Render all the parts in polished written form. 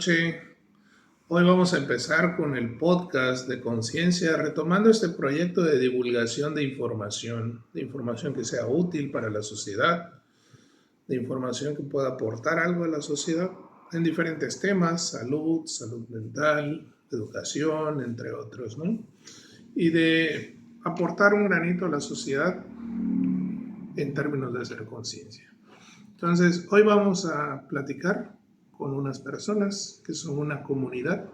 noches. Hoy vamos a empezar con el podcast de Conciencia, retomando este proyecto de divulgación de información que sea útil para la sociedad, de información que pueda aportar algo a la sociedad en diferentes temas, salud mental, educación, entre otros, ¿no? Y de aportar un granito a la sociedad en términos de hacer conciencia. Entonces, hoy vamos a platicar con unas personas que son una comunidad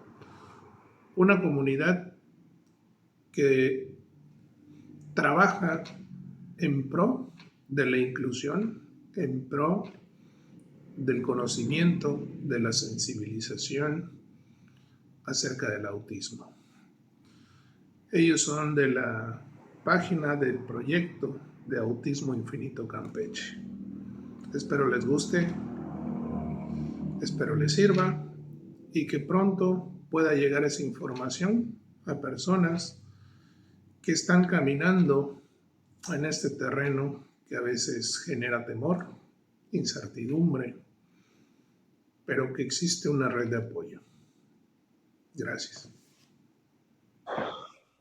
que trabaja en pro de la inclusión, en pro del conocimiento, de la sensibilización acerca del autismo. Ellos son de la página del proyecto de Autismo Infinito Campeche. Espero les guste, espero les sirva y que pronto pueda llegar esa información a personas que están caminando en este terreno que a veces genera temor, incertidumbre, pero que existe una red de apoyo. Gracias.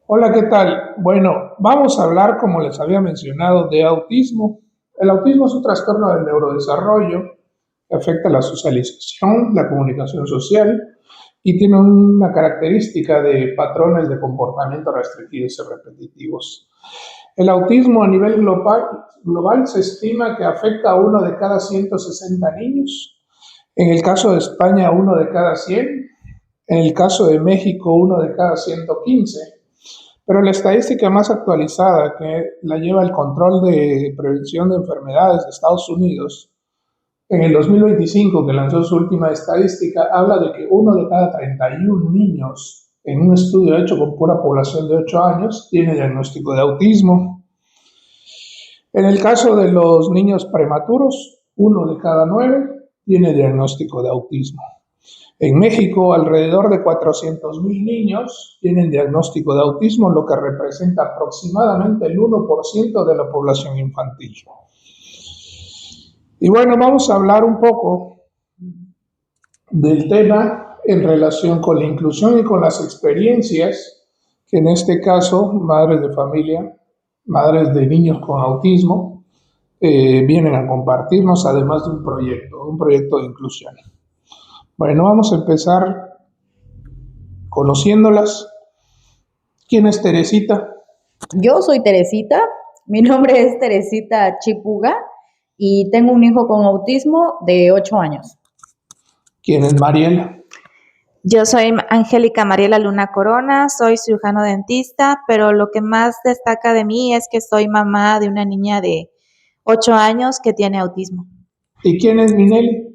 Hola, ¿qué tal? Bueno, vamos a hablar, como les había mencionado, de autismo. El autismo es un trastorno del neurodesarrollo que afecta la socialización, la comunicación social y tiene una característica de patrones de comportamiento restringidos y repetitivos. El autismo a nivel global se estima que afecta a 1 de cada 160 niños. En el caso de España, 1 de cada 100. En el caso de México, 1 de cada 115. Pero la estadística más actualizada, que la lleva el Control de Prevención de Enfermedades de Estados Unidos, en el 2025, que lanzó su última estadística, habla de que 1 de cada 31 niños, en un estudio hecho con pura población de 8 años, tiene diagnóstico de autismo. En el caso de los niños prematuros, 1 de cada 9 tiene diagnóstico de autismo. En México, alrededor de 400,000 niños tienen diagnóstico de autismo, lo que representa aproximadamente el 1% de la población infantil. Y bueno, vamos a hablar un poco del tema en relación con la inclusión y con las experiencias que en este caso madres de familia, madres de niños con autismo, vienen a compartirnos, además de un proyecto de inclusión. Bueno, vamos a empezar conociéndolas. ¿Quién es Teresita? Yo soy Teresita, mi nombre es Teresita Chipuga y tengo un hijo con autismo de 8 años. ¿Quién es Mariela? Yo soy Angélica Mariela Luna Corona, soy cirujano dentista, pero lo que más destaca de mí es que soy mamá de una niña de 8 años que tiene autismo. ¿Y quién es Mineli?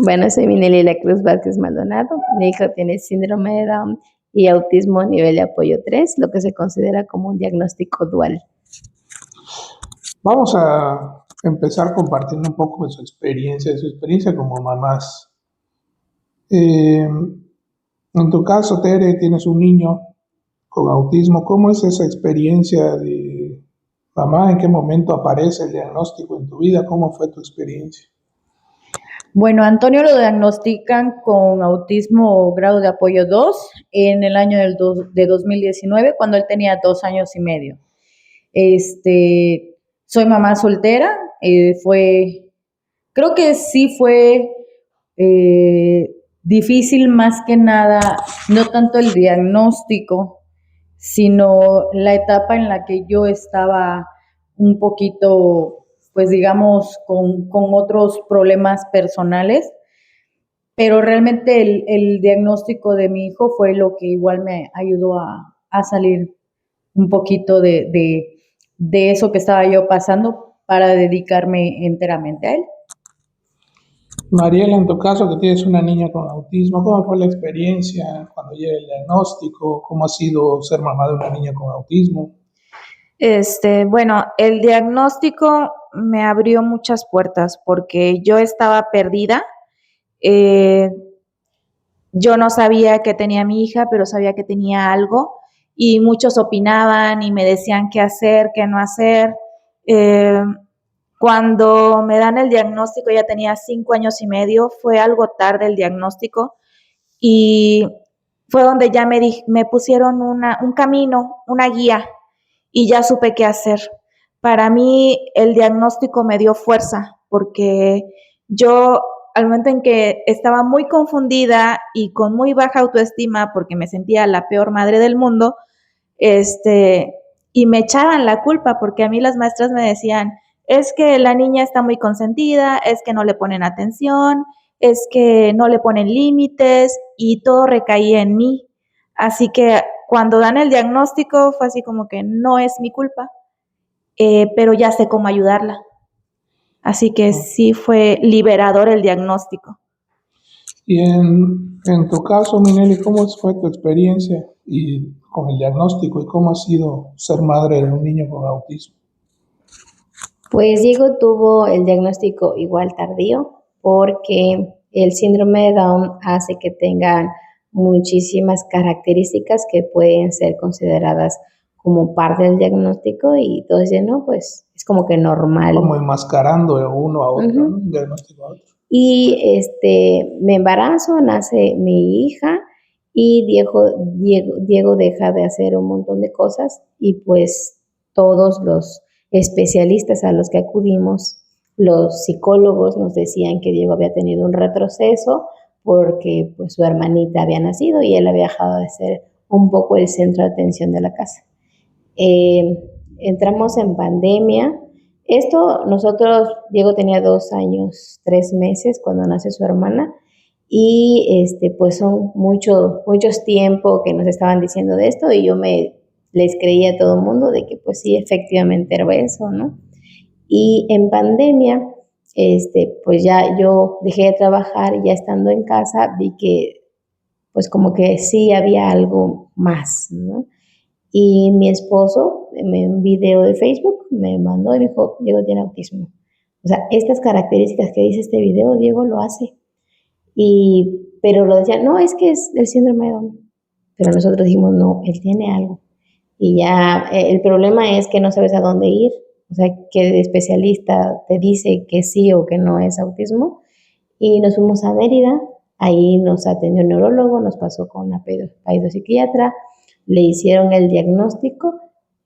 Bueno, soy Mineli La Cruz Vázquez Maldonado. Mi hijo tiene síndrome de Down y autismo nivel de apoyo 3, lo que se considera como un diagnóstico dual. Vamos a empezar compartiendo un poco de su experiencia como mamás. En tu caso, Tere, tienes un niño con autismo. ¿Cómo es esa experiencia de mamá? ¿En qué momento aparece el diagnóstico en tu vida? ¿Cómo fue tu experiencia? Bueno, Antonio lo diagnostican con autismo grado de apoyo 2 en el año de 2019, cuando él tenía 2 años y medio. Soy mamá soltera, creo que sí fue difícil más que nada, no tanto el diagnóstico, sino la etapa en la que yo estaba un poquito, pues digamos, con otros problemas personales, pero realmente el diagnóstico de mi hijo fue lo que igual me ayudó a salir un poquito de eso que estaba yo pasando para dedicarme enteramente a él. Mariela, en tu caso, que tienes una niña con autismo, ¿cómo fue la experiencia cuando llega el diagnóstico? ¿Cómo ha sido ser mamá de una niña con autismo? Bueno, el diagnóstico me abrió muchas puertas porque yo estaba perdida. Yo no sabía que tenía mi hija, pero sabía que tenía algo y muchos opinaban y me decían qué hacer, qué no hacer. Cuando me dan el diagnóstico, ya tenía 5 años y medio, fue algo tarde el diagnóstico y fue donde ya me pusieron un camino, una guía, y ya supe qué hacer. Para mí el diagnóstico me dio fuerza, porque yo al momento en que estaba muy confundida y con muy baja autoestima, porque me sentía la peor madre del mundo, y me echaban la culpa, porque a mí las maestras me decían, es que la niña está muy consentida, es que no le ponen atención, es que no le ponen límites, y todo recaía en mí. Así que cuando dan el diagnóstico fue así como que no es mi culpa, pero ya sé cómo ayudarla. Así que sí fue liberador el diagnóstico. Y en tu caso, Minelli, ¿cómo fue tu experiencia y con el diagnóstico y cómo ha sido ser madre de un niño con autismo? Pues Diego tuvo el diagnóstico igual tardío porque el síndrome de Down hace que tengan muchísimas características que pueden ser consideradas como parte del diagnóstico y todos dicen, no, pues es como que normal. Como enmascarando de uno a otro, Ujú. ¿no? Un diagnóstico a otro. Y me embarazo, nace mi hija y Diego deja de hacer un montón de cosas y pues todos los especialistas a los que acudimos, los psicólogos nos decían que Diego había tenido un retroceso porque pues su hermanita había nacido y él había dejado de ser un poco el centro de atención de la casa. Entramos en pandemia. Diego tenía 2 años, 3 meses cuando nace su hermana y pues son muchos tiempos que nos estaban diciendo de esto y les creía a todo el mundo de que pues sí, efectivamente era eso, ¿no? Y en pandemia, pues ya yo dejé de trabajar y ya estando en casa vi que pues como que sí había algo más, ¿no? Y mi esposo, en un video de Facebook, me mandó y me dijo, Diego tiene autismo. O sea, estas características que dice este video, Diego lo hace. Pero lo decía, no, es que es el síndrome de Down. Pero nosotros dijimos, no, él tiene algo. Y ya el problema es que no sabes a dónde ir. O sea, que el especialista te dice que sí o que no es autismo. Y nos fuimos a Mérida, ahí nos atendió un neurólogo, nos pasó con una psiquiatra, le hicieron el diagnóstico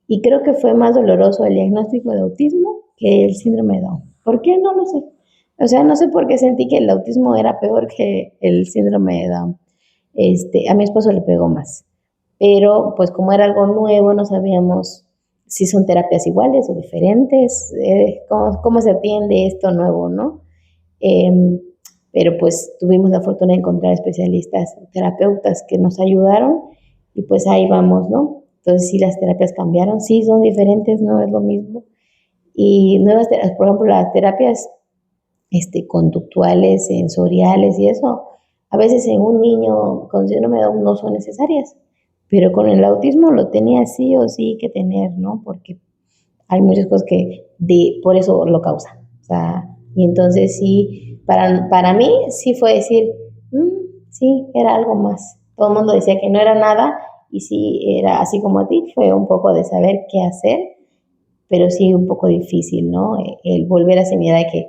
y creo que fue más doloroso el diagnóstico de autismo que el síndrome de Down. ¿Por qué? No lo sé. O sea, no sé por qué sentí que el autismo era peor que el síndrome de Down. A mi esposo le pegó más. Pero pues como era algo nuevo, no sabíamos si son terapias iguales o diferentes, cómo se atiende esto nuevo, ¿no? Pero pues tuvimos la fortuna de encontrar especialistas, terapeutas que nos ayudaron y pues ahí vamos, ¿no? Entonces sí, las terapias cambiaron, sí son diferentes, no es lo mismo. Y nuevas terapias, por ejemplo, las terapias conductuales, sensoriales y eso, a veces en un niño con síndrome de Down no son necesarias, pero con el autismo lo tenía sí o sí que tener, ¿no? Porque hay muchas cosas que por eso lo causan. O sea, y entonces sí, para mí sí fue decir, sí, era algo más. Todo el mundo decía que no era nada y sí, era así como a ti, fue un poco de saber qué hacer, pero sí un poco difícil, ¿no? El volver a esa idea de que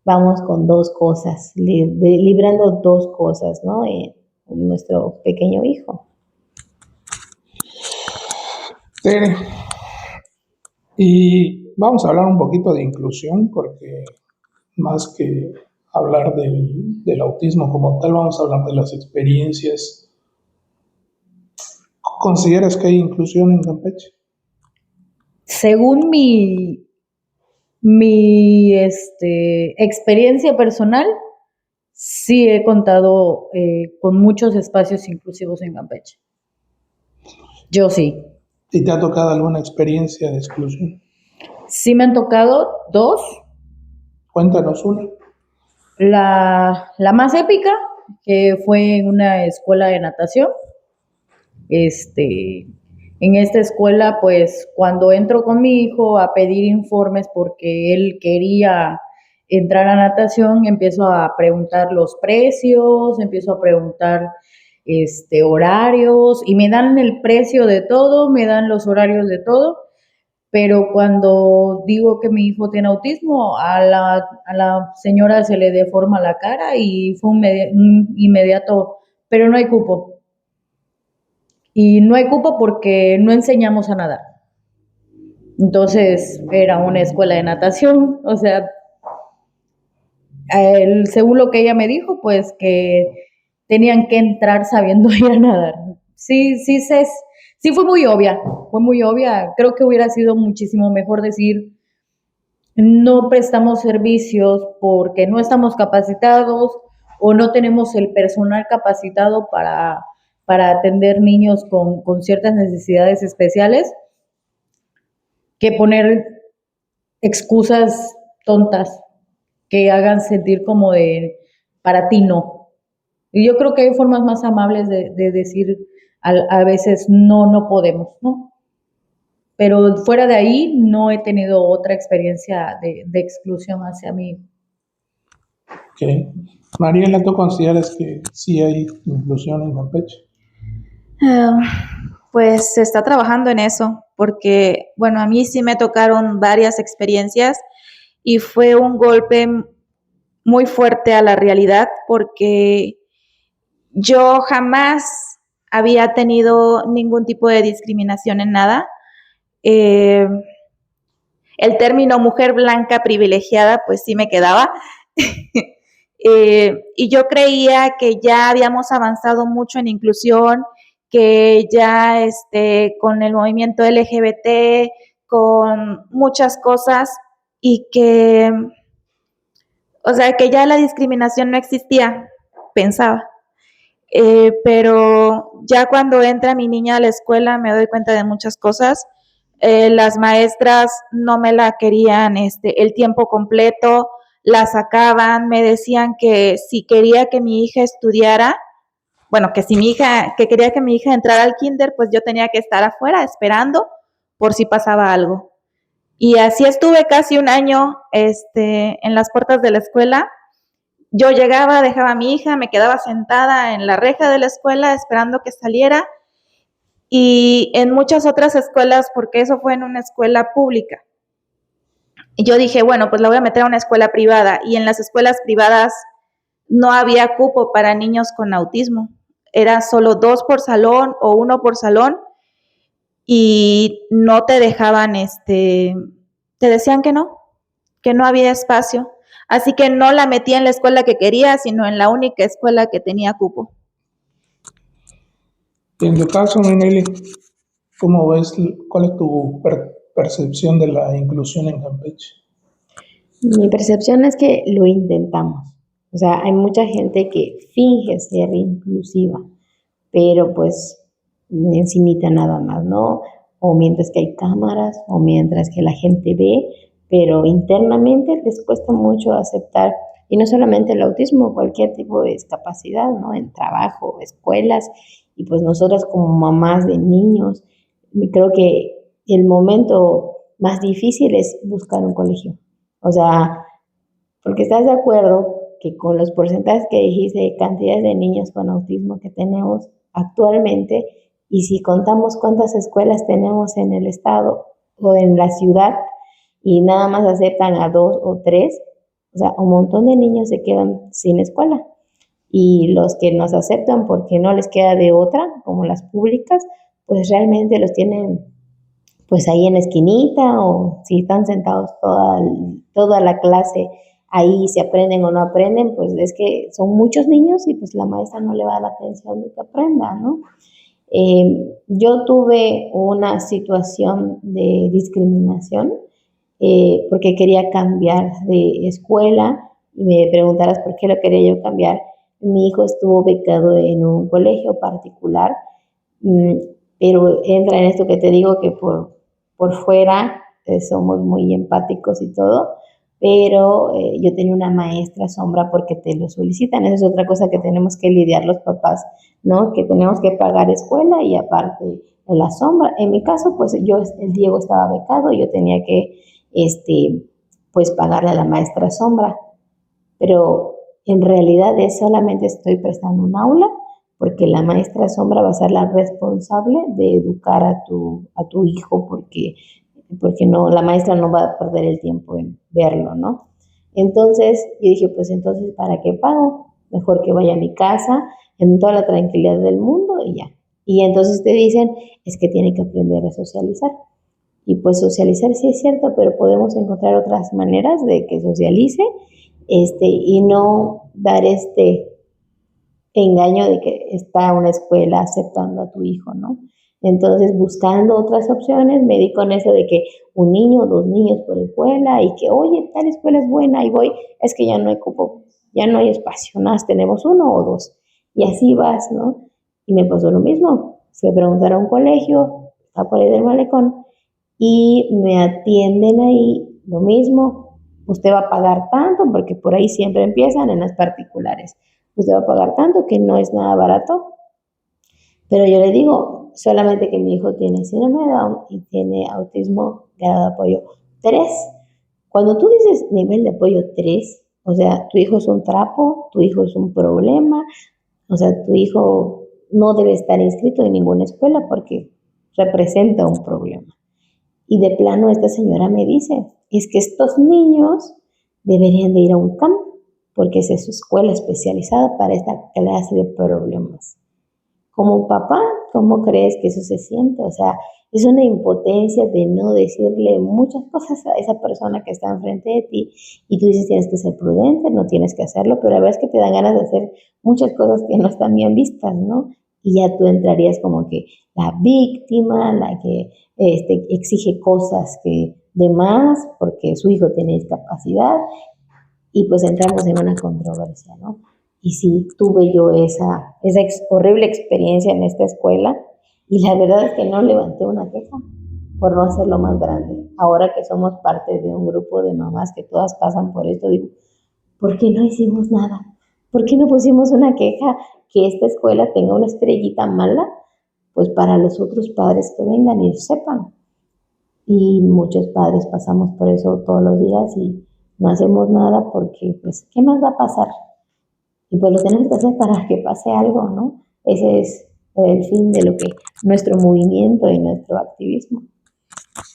vamos con dos cosas, librando dos cosas, ¿no? Nuestro pequeño hijo. Tere, y vamos a hablar un poquito de inclusión, porque más que hablar del autismo como tal, vamos a hablar de las experiencias. ¿Consideras que hay inclusión en Campeche? Según mi experiencia personal, sí he contado con muchos espacios inclusivos en Campeche. Yo sí. ¿Y te ha tocado alguna experiencia de exclusión? Sí me han tocado 2. Cuéntanos una. La más épica, que fue en una escuela de natación. En esta escuela, pues cuando entro con mi hijo a pedir informes porque él quería entrar a natación, empiezo a preguntar los precios, empiezo a preguntar horarios y me dan el precio de todo, me dan los horarios de todo, pero cuando digo que mi hijo tiene autismo, a la señora se le deforma la cara y fue un inmediato pero no hay cupo. Y no hay cupo porque no enseñamos a nadar. Entonces era una escuela de natación, o sea, según lo que ella me dijo, pues que tenían que entrar sabiendo ir a nadar. Sí fue muy obvia. Creo que hubiera sido muchísimo mejor decir, no prestamos servicios porque no estamos capacitados o no tenemos el personal capacitado para atender niños con ciertas necesidades especiales, que poner excusas tontas que hagan sentir como de, para ti no. Y yo creo que hay formas más amables de decir a veces no podemos, ¿no? Pero fuera de ahí no he tenido otra experiencia de exclusión hacia mí. Okay. Mariela, ¿tú consideras que sí hay inclusión en Campeche? Pues se está trabajando en eso, porque, bueno, a mí sí me tocaron varias experiencias y fue un golpe muy fuerte a la realidad, porque yo jamás había tenido ningún tipo de discriminación en nada. El término mujer blanca privilegiada, pues sí me quedaba. Y yo creía que ya habíamos avanzado mucho en inclusión, que ya con el movimiento LGBT, con muchas cosas, y que, o sea, que ya la discriminación no existía, pensaba. Pero ya cuando entra mi niña a la escuela me doy cuenta de muchas cosas. Las maestras no me la querían el tiempo completo, la sacaban, me decían que si quería que mi hija estudiara, bueno, que quería que mi hija entrara al kinder, pues yo tenía que estar afuera esperando por si pasaba algo. Y así estuve casi un año en las puertas de la escuela. Yo llegaba, dejaba a mi hija, me quedaba sentada en la reja de la escuela esperando que saliera, y en muchas otras escuelas, porque eso fue en una escuela pública. Y yo dije, bueno, pues la voy a meter a una escuela privada, y en las escuelas privadas no había cupo para niños con autismo. Era solo 2 por salón o 1 por salón, y no te dejaban, te decían que no había espacio. Así que no la metí en la escuela que quería, sino en la única escuela que tenía cupo. En tu caso, Minelli, ¿cómo ves? ¿Cuál es tu percepción de la inclusión en Campeche? Mi percepción es que lo intentamos. O sea, hay mucha gente que finge ser inclusiva, pero pues encimita nada más, ¿no? O mientras que hay cámaras, o mientras que la gente ve, pero internamente les cuesta mucho aceptar, y no solamente el autismo, cualquier tipo de discapacidad, ¿no? En trabajo, escuelas, y pues nosotras como mamás de niños, creo que el momento más difícil es buscar un colegio. O sea, porque estás de acuerdo que con los porcentajes que dijiste de cantidades de niños con autismo que tenemos actualmente, y si contamos cuántas escuelas tenemos en el estado o en la ciudad y nada más aceptan a 2 o 3, o sea, un montón de niños se quedan sin escuela. Y los que nos aceptan porque no les queda de otra, como las públicas, pues realmente los tienen pues ahí en la esquinita, o si están sentados toda la clase ahí, si aprenden o no aprenden, pues es que son muchos niños y pues la maestra no le va a dar la atención de que aprenda, ¿no? Yo tuve una situación de discriminación porque quería cambiar de escuela, y me preguntarás por qué lo quería yo cambiar. Mi hijo estuvo becado en un colegio particular, pero entra en esto que te digo, que por fuera somos muy empáticos y todo, pero yo tenía una maestra sombra porque te lo solicitan. Esa es otra cosa que tenemos que lidiar los papás, ¿no? Que tenemos que pagar escuela y aparte en la sombra. En mi caso, pues el Diego estaba becado, yo tenía que, pues pagarle a la maestra sombra, pero en realidad solamente estoy prestando un aula, porque la maestra sombra va a ser la responsable de educar a tu hijo, porque no, la maestra no va a perder el tiempo en verlo, ¿no? Entonces, yo dije, pues entonces, ¿para qué pago? mejor que vaya a mi casa en toda la tranquilidad del mundo y ya. Y entonces te dicen, es que tiene que aprender a socializar. Y pues socializar sí es cierto, pero podemos encontrar otras maneras de que socialice y no dar engaño de que está una escuela aceptando a tu hijo, ¿no? Entonces, buscando otras opciones, me di con eso de que un niño o dos niños por escuela y que, oye, tal escuela es buena y voy, es que ya no hay cupo, ya no hay espacio, nada, tenemos uno o dos. Y así vas, ¿no? Y me pasó lo mismo. Fui a preguntar a un colegio, está por ahí del malecón, y me atienden ahí lo mismo. Usted va a pagar tanto, porque por ahí siempre empiezan en las particulares. Usted va a pagar tanto que no es nada barato. Pero yo le digo, solamente que mi hijo tiene síndrome de Down y tiene autismo grado de apoyo 3. Cuando tú dices nivel de apoyo 3, o sea, tu hijo es un trapo, tu hijo es un problema, o sea, tu hijo no debe estar inscrito en ninguna escuela porque representa un problema. Y de plano esta señora me dice, es que estos niños deberían de ir a un camp porque esa es su escuela especializada para esta clase de problemas. Como papá, ¿cómo crees que eso se siente? O sea, es una impotencia de no decirle muchas cosas a esa persona que está enfrente de ti y tú dices tienes que ser prudente, no tienes que hacerlo, pero a veces que te dan ganas de hacer muchas cosas que no están bien vistas, ¿no? Y ya tú entrarías como que la víctima, la que exige cosas que de más porque su hijo tiene discapacidad y pues entramos en una controversia, ¿no? Y sí, tuve yo esa horrible experiencia en esta escuela y la verdad es que no levanté una queja por no hacerlo más grande. Ahora que somos parte de un grupo de mamás que todas pasan por esto, digo, ¿por qué no hicimos nada? ¿Por qué no pusimos una queja que esta escuela tenga una estrellita mala? Pues para los otros padres que vengan y sepan. Y muchos padres pasamos por eso todos los días y no hacemos nada porque, pues, ¿qué más va a pasar? Y pues lo tenemos que hacer para que pase algo, ¿no? Ese es el fin de lo que nuestro movimiento y nuestro activismo,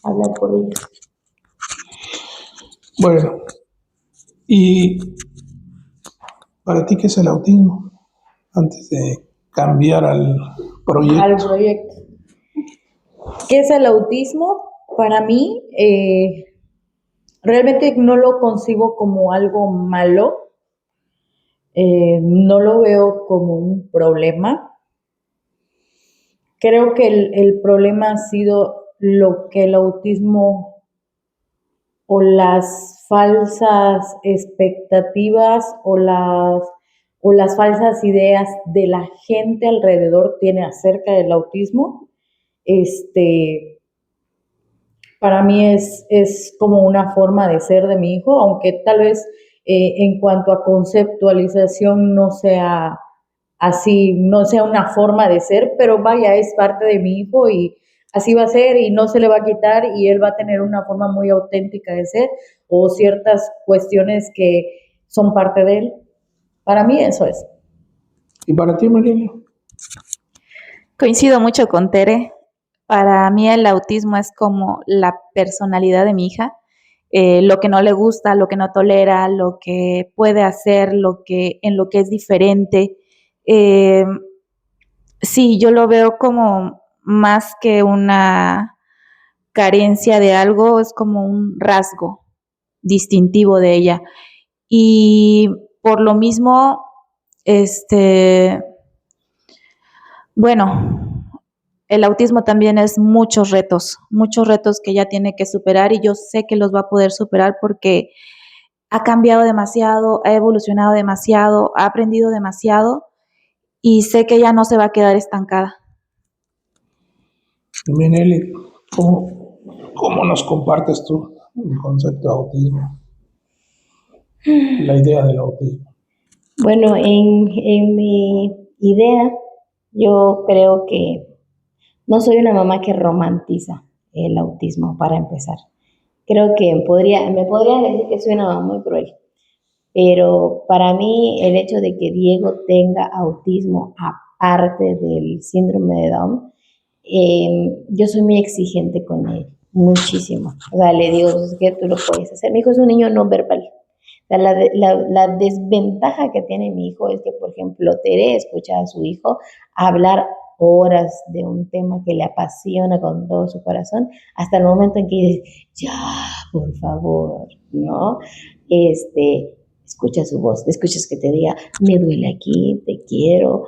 hablar por ellos. Bueno, ¿y para ti qué es el autismo? Antes de cambiar al proyecto. Al proyecto. ¿Qué es el autismo? Para mí, realmente no lo concibo como algo malo, no lo veo como un problema. Creo que el problema ha sido lo que el autismo o las falsas expectativas o las falsas ideas de la gente alrededor tiene acerca del autismo. Para mí es como una forma de ser de mi hijo, aunque tal vez en cuanto a conceptualización no sea así, no sea una forma de ser, pero vaya, es parte de mi hijo y así va a ser y no se le va a quitar y él va a tener una forma muy auténtica de ser o ciertas cuestiones que son parte de él. Para mí eso es. ¿Y para ti, Mariela? Coincido mucho con Tere. Para mí el autismo es como la personalidad de mi hija, lo que no le gusta, lo que no tolera, lo que puede hacer, en lo que es diferente. Eh, sí, yo lo veo como más que una carencia de algo, es como un rasgo distintivo de ella. Y por lo mismo, bueno, el autismo también es muchos retos que ella tiene que superar y yo sé que los va a poder superar porque ha cambiado demasiado, ha evolucionado demasiado, ha aprendido demasiado y sé que ella no se va a quedar estancada. Minelli, ¿cómo nos compartes tú el concepto de autismo? La idea del autismo. Bueno, en mi idea, yo creo que no soy una mamá que romantiza el autismo, para empezar. Creo que me podría decir que soy una mamá muy cruel, pero para mí el hecho de que Diego tenga autismo aparte del síndrome de Down, yo soy muy exigente con él, muchísimo. O sea, le digo, es que tú lo puedes hacer. Mi hijo es un niño no verbal. sea, la desventaja que tiene mi hijo es que, por ejemplo, Tere escucha a su hijo hablar horas de un tema que le apasiona con todo su corazón, hasta el momento en que dice, ya, por favor, ¿no? Escucha su voz, escuchas que te diga, me duele aquí, te quiero.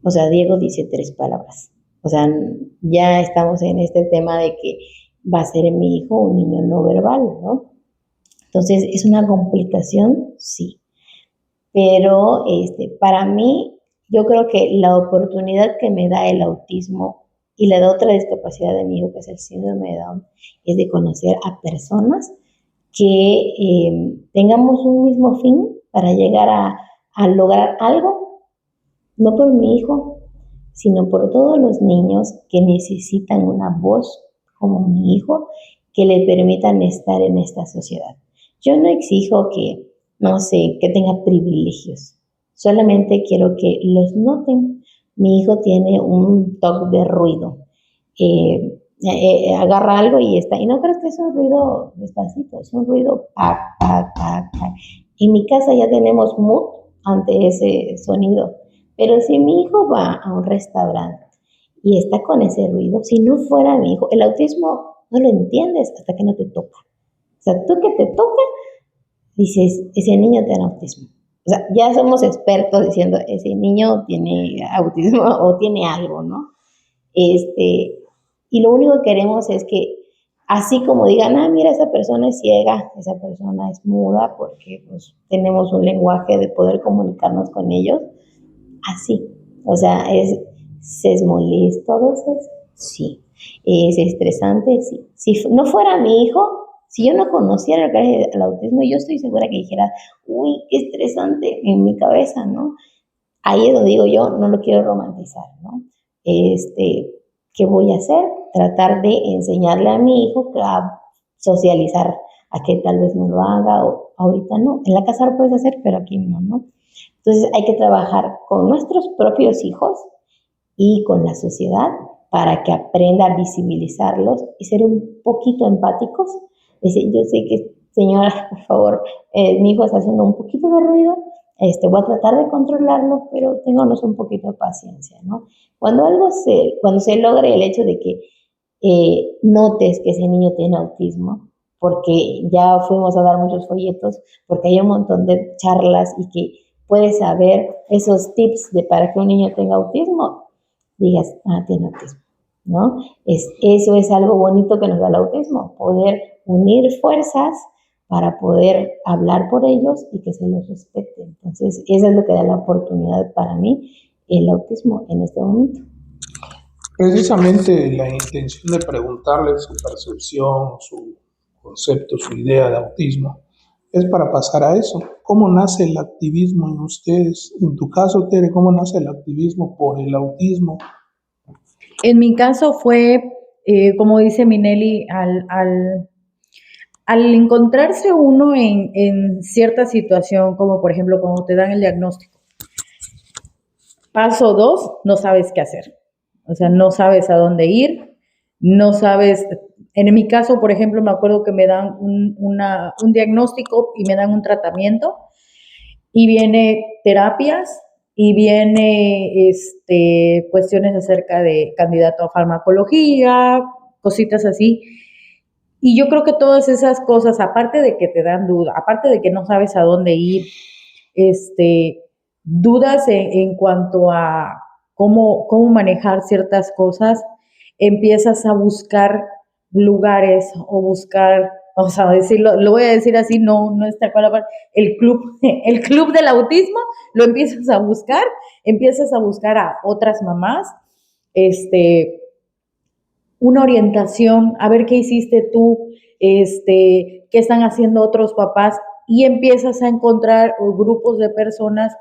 O sea, Diego dice 3 palabras. O sea, ya estamos en este tema de que va a ser mi hijo un niño no verbal, ¿no? Entonces, ¿es una complicación? Sí. Pero para mí, yo creo que la oportunidad que me da el autismo y la de otra discapacidad de mi hijo, que es el síndrome de Down, es de conocer a personas que tengamos un mismo fin para llegar a lograr algo, no por mi hijo, sino por todos los niños que necesitan una voz como mi hijo, que le permitan estar en esta sociedad. Yo no exijo que, no sé, que tenga privilegios, solamente quiero que los noten. Mi hijo tiene un toque de ruido. Agarra algo y está, y no crees que es un ruido despacito, es un ruido pac, pac, pac, pac. En mi casa ya tenemos mood ante ese sonido, pero si mi hijo va a un restaurante y está con ese ruido, si no fuera mi hijo, el autismo no lo entiendes hasta que no te toca. O sea, tú que te toca, dices, ese niño tiene autismo. O sea, ya somos expertos diciendo, ese niño tiene autismo o tiene algo, ¿no? Y lo único que queremos es que, así como digan, mira, esa persona es ciega, esa persona es muda, porque pues, tenemos un lenguaje de poder comunicarnos con ellos, así. O sea, ¿es molesto a veces? Sí. ¿Es estresante? Sí. Si no fuera mi hijo, si yo no conociera el autismo, yo estoy segura que dijera, uy, qué estresante en mi cabeza, ¿no? Ahí es donde digo yo, no lo quiero romantizar, ¿no? ¿Qué voy a hacer? Tratar de enseñarle a mi hijo a socializar, a que tal vez no lo haga, o ahorita no. En la casa lo puedes hacer, pero aquí no, ¿no? Entonces hay que trabajar con nuestros propios hijos y con la sociedad para que aprenda a visibilizarlos y ser un poquito empáticos. Decir, yo sé que, señora, por favor, mi hijo está haciendo un poquito de ruido, voy a tratar de controlarlo, pero ténganos un poquito de paciencia, ¿no? Cuando se logre el hecho de que notes que ese niño tiene autismo, porque ya fuimos a dar muchos folletos, porque hay un montón de charlas y que puedes saber esos tips de para que un niño tenga autismo, digas, tiene autismo, ¿no? Eso es algo bonito que nos da el autismo, poder unir fuerzas para poder hablar por ellos y que se les respete. Entonces, eso es lo que da la oportunidad para mí, el autismo en este momento. Precisamente la intención de preguntarle su percepción, su concepto, su idea de autismo, es para pasar a eso. ¿Cómo nace el activismo en ustedes? En tu caso, Tere, ¿cómo nace el activismo por el autismo? En mi caso fue, como dice Minelli, al encontrarse uno en cierta situación, como por ejemplo cuando te dan el diagnóstico. Paso 2, no sabes qué hacer. O sea, no sabes a dónde ir, no sabes. En mi caso, por ejemplo, me acuerdo que me dan un diagnóstico y me dan un tratamiento y viene terapias y viene cuestiones acerca de candidato a farmacología, cositas así. Y yo creo que todas esas cosas, aparte de que te dan duda, aparte de que no sabes a dónde ir, dudas en cuanto a cómo manejar ciertas cosas, empiezas a buscar lugares o buscar, vamos a decirlo, lo voy a decir así, no es tal cual, el club del autismo, lo empiezas a buscar a otras mamás, una orientación, a ver qué hiciste tú, qué están haciendo otros papás, y empiezas a encontrar grupos de personas.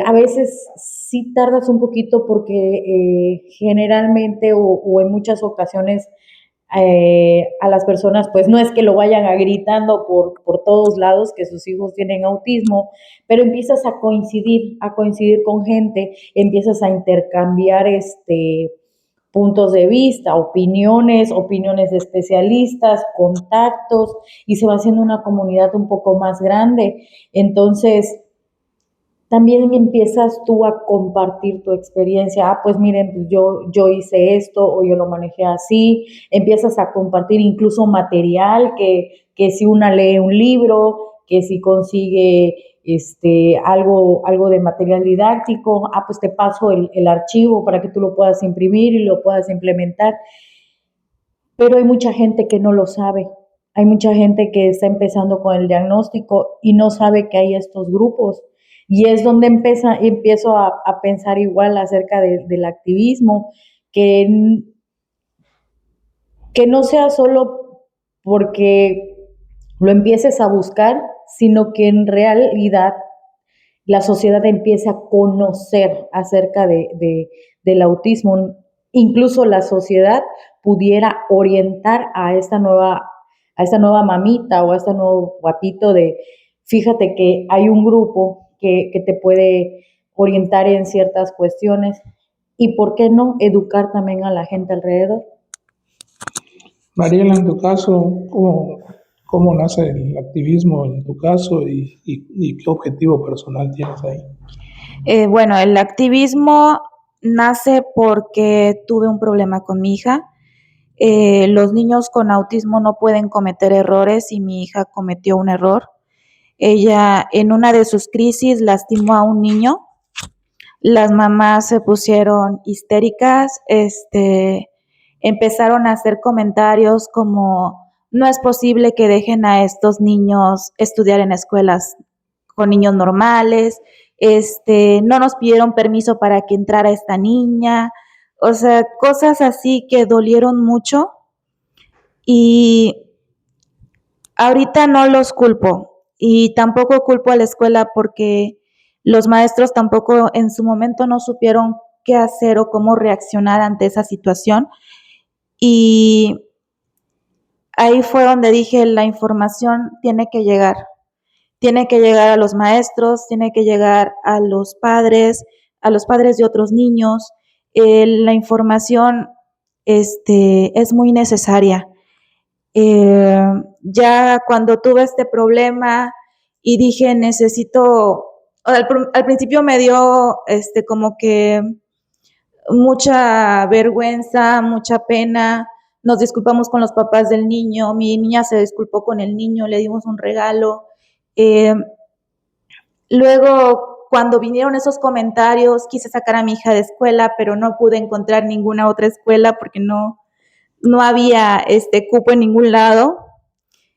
A veces sí tardas un poquito porque generalmente o en muchas ocasiones a las personas pues no es que lo vayan a gritando por todos lados que sus hijos tienen autismo, pero empiezas a coincidir con gente, empiezas a intercambiar puntos de vista, opiniones de especialistas, contactos, y se va haciendo una comunidad un poco más grande. Entonces, también empiezas tú a compartir tu experiencia. Pues miren, pues yo hice esto o yo lo manejé así. Empiezas a compartir incluso material que si una lee un libro, que si consigue algo de material didáctico, pues te paso el archivo para que tú lo puedas imprimir y lo puedas implementar. Pero hay mucha gente que no lo sabe. Hay mucha gente que está empezando con el diagnóstico y no sabe que hay estos grupos. Y es donde empiezo a pensar igual acerca del activismo, que, que no sea solo porque lo empieces a buscar, sino que en realidad la sociedad empiece a conocer acerca del autismo. Incluso la sociedad pudiera orientar a esta nueva mamita o a este nuevo guapito fíjate que hay un grupo que te puede orientar en ciertas cuestiones y, ¿por qué no?, educar también a la gente alrededor. Mariela, en tu caso, ¿cómo nace el activismo en tu caso y qué objetivo personal tienes ahí? Bueno, el activismo nace porque tuve un problema con mi hija. Los niños con autismo no pueden cometer errores y mi hija cometió un error. Ella en una de sus crisis lastimó a un niño. Las mamás se pusieron histéricas, empezaron a hacer comentarios como: no es posible que dejen a estos niños estudiar en escuelas con niños normales, no nos pidieron permiso para que entrara esta niña, o sea, cosas así que dolieron mucho. Y ahorita no los culpo y tampoco culpo a la escuela porque los maestros tampoco en su momento no supieron qué hacer o cómo reaccionar ante esa situación. Y ahí fue donde dije, la información tiene que llegar a los maestros, tiene que llegar a los padres de otros niños. La información es muy necesaria. Ya cuando tuve este problema y dije necesito, al principio me dio como que mucha vergüenza, mucha pena. Nos disculpamos con los papás del niño, mi niña se disculpó con el niño, le dimos un regalo. Luego, cuando vinieron esos comentarios, quise sacar a mi hija de escuela, pero no pude encontrar ninguna otra escuela porque no había cupo en ningún lado.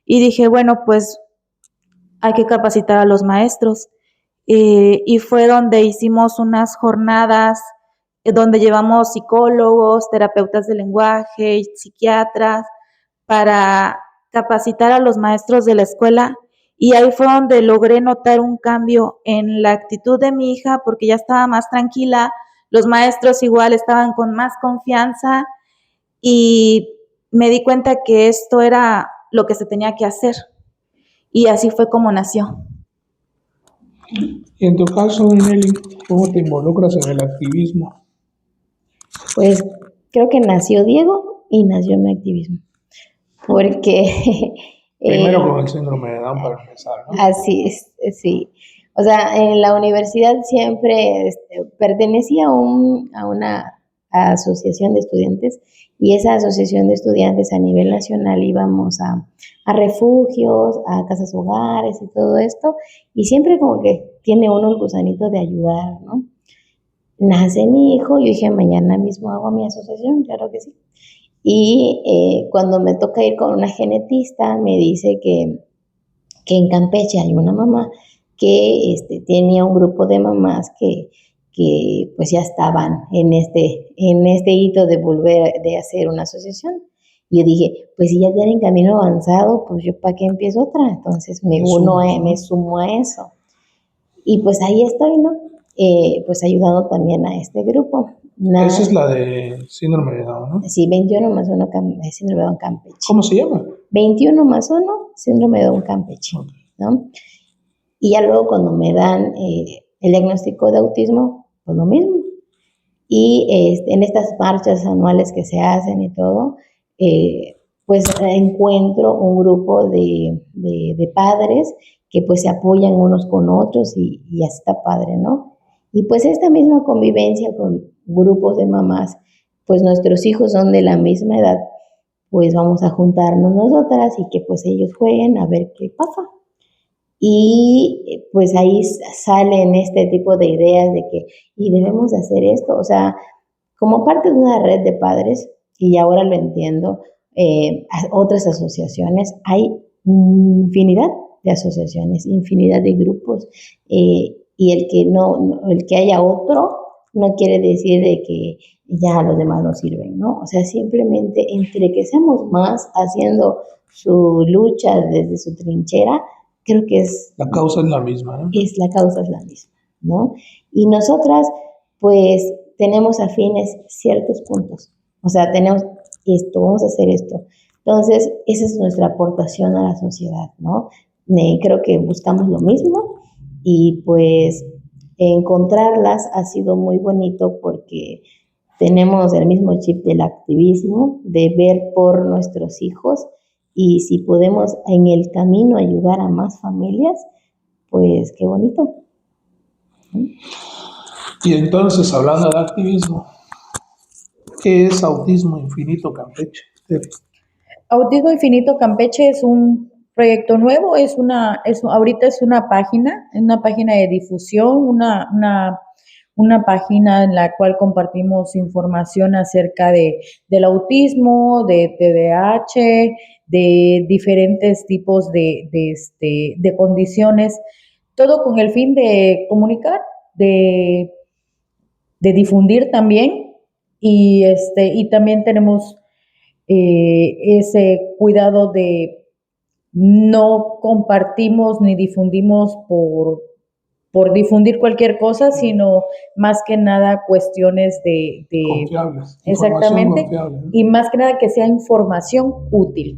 Y dije, bueno, pues hay que capacitar a los maestros. Y fue donde hicimos unas jornadas donde llevamos psicólogos, terapeutas de lenguaje, psiquiatras, para capacitar a los maestros de la escuela. Y ahí fue donde logré notar un cambio en la actitud de mi hija, porque ya estaba más tranquila, los maestros igual estaban con más confianza y me di cuenta que esto era lo que se tenía que hacer. Y así fue como nació. Y en tu caso, Nelly, ¿cómo te involucras en el activismo? Pues creo que nació Diego y nació mi activismo. Porque Primero con el síndrome de Down para empezar, ¿no? así es, sí. O sea, en la universidad siempre pertenecía a una asociación de estudiantes, y esa asociación de estudiantes a nivel nacional íbamos a refugios, a casas hogares y todo esto, y siempre como que tiene uno el gusanito de ayudar, ¿no? Nace mi hijo, yo dije, mañana mismo hago mi asociación, claro que sí. Y cuando me toca ir con una genetista, me dice que en Campeche hay una mamá que tenía un grupo de mamás que pues ya estaban en este hito de volver de hacer una asociación. Y yo dije, pues si ya tienen camino avanzado, pues yo para qué empiezo otra. Entonces me sumo a eso. Y pues ahí estoy, ¿no? Pues ayudando también a este grupo. Esa es la de síndrome de Down, ¿no? Sí, 21 más 1 síndrome de Down Campeche. ¿Cómo se llama? 21 más 1 síndrome de Down Campeche, ¿no? Y ya luego cuando me dan el diagnóstico de autismo, pues lo mismo. Y en estas marchas anuales que se hacen y todo, pues encuentro un grupo de padres que pues se apoyan unos con otros y así está padre, ¿no? Y pues esta misma convivencia con grupos de mamás, pues nuestros hijos son de la misma edad, pues vamos a juntarnos nosotras y que pues ellos jueguen a ver qué pasa. Y pues ahí salen este tipo de ideas de que, y debemos de hacer esto, o sea, como parte de una red de padres, y ahora lo entiendo, otras asociaciones, hay infinidad de asociaciones, infinidad de grupos, y el que haya otro no quiere decir de que ya los demás no sirven, ¿no? O sea, simplemente entre que seamos más haciendo su lucha desde su trinchera, creo que La causa es la misma, ¿no? la causa es la misma, ¿no? Y nosotras, pues, tenemos afines ciertos puntos. O sea, tenemos esto, vamos a hacer esto. Entonces, esa es nuestra aportación a la sociedad, ¿no? Creo que buscamos lo mismo y pues encontrarlas ha sido muy bonito porque tenemos el mismo chip del activismo, de ver por nuestros hijos y si podemos en el camino ayudar a más familias, pues qué bonito. Y entonces, hablando de activismo, ¿qué es Autismo Infinito Campeche? Autismo Infinito Campeche es un proyecto nuevo, ahorita es una página de difusión, una página en la cual compartimos información acerca del autismo, de TDAH, de diferentes tipos de condiciones, todo con el fin de comunicar, de, de difundir también, y también tenemos ese cuidado de no compartimos ni difundimos por difundir cualquier cosa, sino más que nada cuestiones Confiables, exactamente, confiable, ¿no? y más que nada que sea información útil.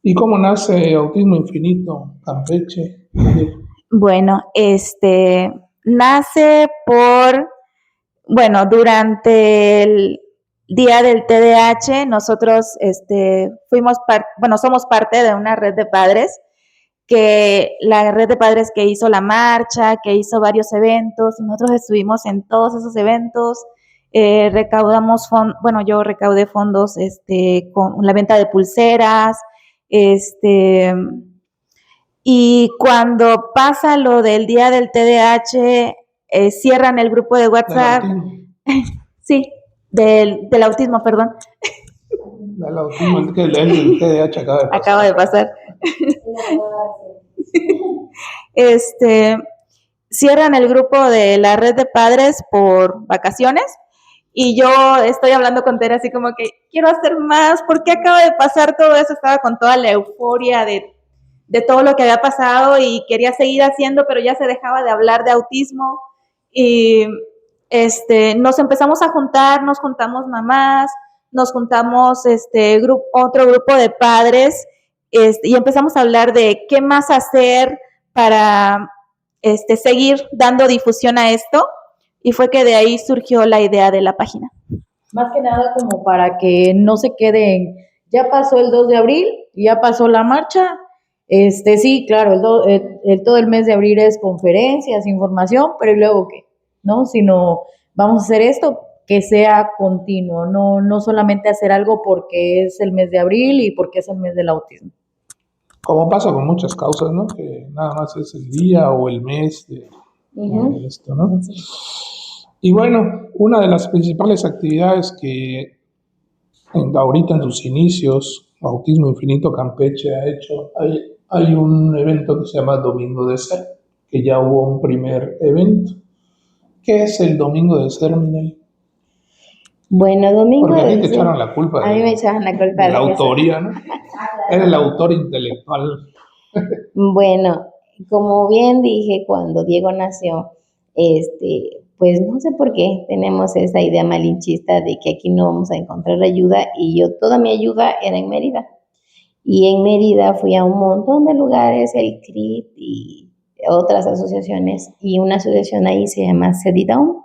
¿Y cómo nace Autismo Infinito Campeche? Bueno, nace durante el día del TDAH, nosotros somos parte de una red de padres, que la red de padres que hizo la marcha, que hizo varios eventos, y nosotros estuvimos en todos esos eventos, yo recaudé fondos con la venta de pulseras, y cuando pasa lo del día del TDAH, cierran el grupo de WhatsApp. Sí, del autismo, perdón. Del autismo, el TDAH acaba de pasar. Cierran el grupo de la red de padres por vacaciones y yo estoy hablando con Tere así como que quiero hacer más, ¿por qué acaba de pasar todo eso? Estaba con toda la euforia de todo lo que había pasado y quería seguir haciendo, pero ya se dejaba de hablar de autismo y nos empezamos a juntar, nos juntamos mamás, nos juntamos otro grupo de padres y empezamos a hablar de qué más hacer para seguir dando difusión a esto, y fue que de ahí surgió la idea de la página. Más que nada como para que no se queden, ya pasó el 2 de abril, ya pasó la marcha, sí, claro, todo el mes de abril es conferencias, información, pero ¿y luego qué? ¿No? Sino vamos a hacer esto que sea continuo, no solamente hacer algo porque es el mes de abril y porque es el mes del autismo. Como pasa con muchas causas, ¿no? Que nada más es el día o el mes de esto, ¿no? Y bueno, una de las principales actividades que ahorita en sus inicios, Autismo Infinito Campeche ha hecho, hay un evento que se llama Domingo de Ser, que ya hubo un primer evento. ¿Qué es el Domingo de Ser, Minel? Bueno, Domingo Porque a ti de te Ser, echaron la culpa a mí me echaron la culpa de la autoría, ¿no? Eres el autor intelectual. Bueno, como bien dije cuando Diego nació, pues no sé por qué tenemos esa idea malinchista de que aquí no vamos a encontrar ayuda y toda mi ayuda era en Mérida. Y en Mérida fui a un montón de lugares, el CRIT y otras asociaciones, y una asociación ahí se llama CEDIDAUM,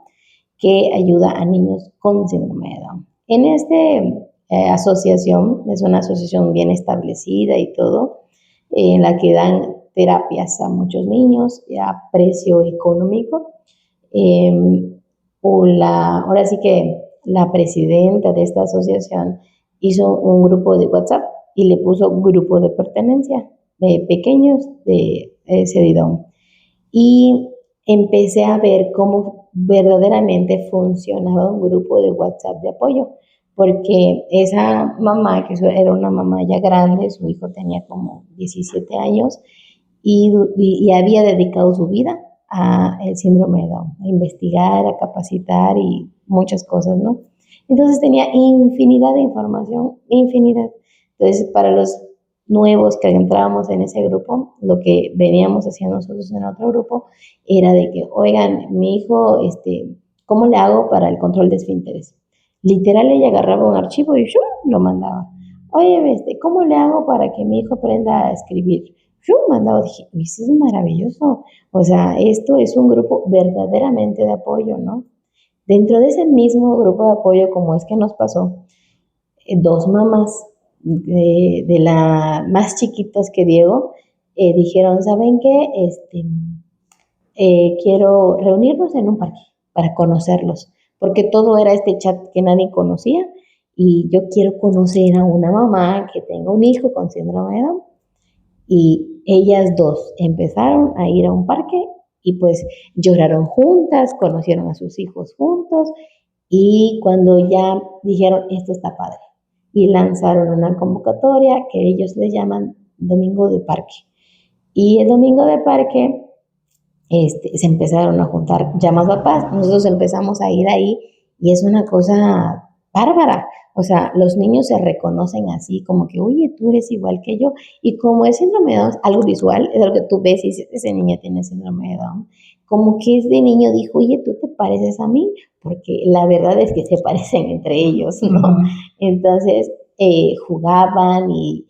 que ayuda a niños con síndrome de Down. En esta asociación, es una asociación bien establecida y todo, en la que dan terapias a muchos niños a precio económico. Ahora sí que la presidenta de esta asociación hizo un grupo de WhatsApp y le puso grupo de pertenencia de pequeños de Down. Y empecé a ver cómo verdaderamente funcionaba un grupo de WhatsApp de apoyo, porque esa mamá, que era una mamá ya grande, su hijo tenía como 17 años y había dedicado su vida al síndrome de Down, a investigar, a capacitar y muchas cosas, ¿no? Entonces tenía infinidad de información, infinidad. Entonces, para los nuevos que entrábamos en ese grupo, lo que veníamos haciendo nosotros en otro grupo era de que, oigan, mi hijo, ¿cómo le hago para el control de esfínteres? Literal, ella agarraba un archivo y yo lo mandaba. Oye, ¿cómo le hago para que mi hijo aprenda a escribir? Yo mandaba, dije, uy, eso es maravilloso. O sea, esto es un grupo verdaderamente de apoyo, ¿no? Dentro de ese mismo grupo de apoyo, como es que nos pasó, dos mamás de la más chiquitos que Diego, dijeron, ¿saben qué? Quiero reunirnos en un parque para conocerlos, porque todo era este chat que nadie conocía y yo quiero conocer a una mamá que tenga un hijo con síndrome de Down. Y ellas dos empezaron a ir a un parque y pues lloraron juntas, conocieron a sus hijos juntos y cuando ya dijeron, esto está padre, y lanzaron una convocatoria que ellos le llaman Domingo de Parque. Y el Domingo de Parque se empezaron a juntar ya más papás, nosotros empezamos a ir ahí y es una cosa bárbara. O sea, los niños se reconocen así, como que, oye, tú eres igual que yo. Y como es síndrome de Down, algo visual, es algo que tú ves y dices, ese niño tiene síndrome de Down. Como que ese niño dijo, oye, tú te pareces a mí, porque la verdad es que se parecen entre ellos, ¿no? Entonces, jugaban y